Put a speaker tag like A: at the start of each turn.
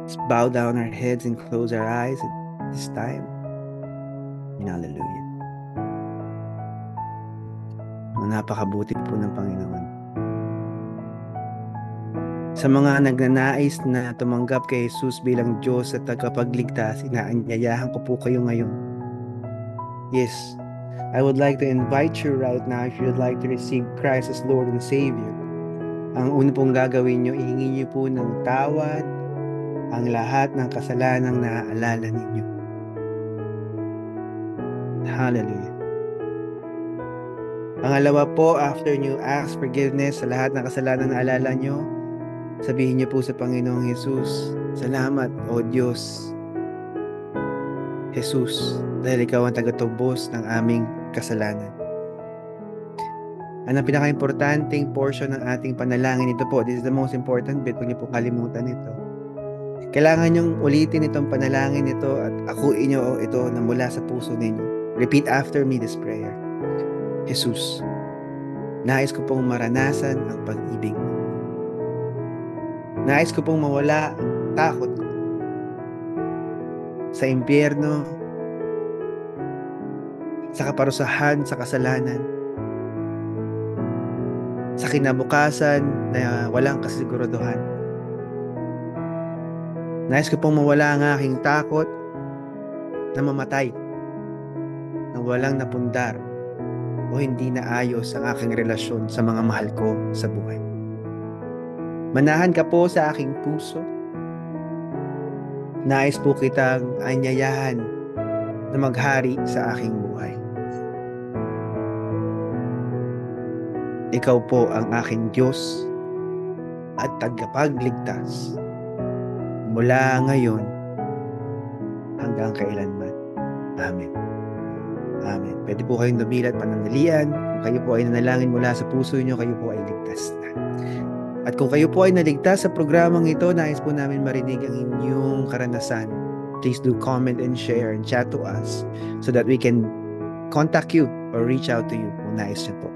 A: Let's bow down our heads and close our eyes at this time. Hallelujah. Napakabuti po ng Panginoon. Sa mga nagnanais na tumanggap kay Jesus bilang Diyos at tagapagligtas, inaanyayahan ko po kayo ngayon. Yes, I would like to invite you right now if you would like to receive Christ as Lord and Savior. Ang una pong gagawin nyo, ihingi nyo po ng tawad ang lahat ng kasalanang naaalala ninyo. Hallelujah. Pangalawa po, after nyo ask forgiveness sa lahat ng kasalanang naaalala nyo, sabihin nyo po sa Panginoong Jesus, salamat o Diyos, Jesus, dahil ikaw ang tagatubos ng aming kasalanan. Ang pinaka-importanting portion ng ating panalangin ito po, this is the most important bit, huwag niyo po kalimutan ito. Kailangan nyong ulitin itong panalangin ito at akuin nyo ito na mula sa puso ninyo. Repeat after me this prayer. Jesus, nais ko pong maranasan ang pag-ibig mo. Nais ko pong mawala ang takot ko sa impyerno, sa kaparusahan, sa kasalanan, sa kinabukasan na walang kasiguraduhan. Nais ko pong mawala ang aking takot na mamatay, na walang napundar o hindi naayos ang aking relasyon sa mga mahal ko sa buhay. Manahan ka po sa aking puso. Nais po kitang anyayahan na maghari sa aking buhay. Ikaw po ang aking Diyos at tagapagligtas mula ngayon hanggang kailanman. Amen. Amen. Pwede po kayong dumilat panandalian. Kung kayo po ay nanalangin mula sa puso niyo, kayo po ay ligtas na. At kung kayo po ay naligtas sa programang ito, nais po namin marinig ang inyong karanasan. Please do comment and share and chat to us so that we can contact you or reach out to you kung nais niyo po.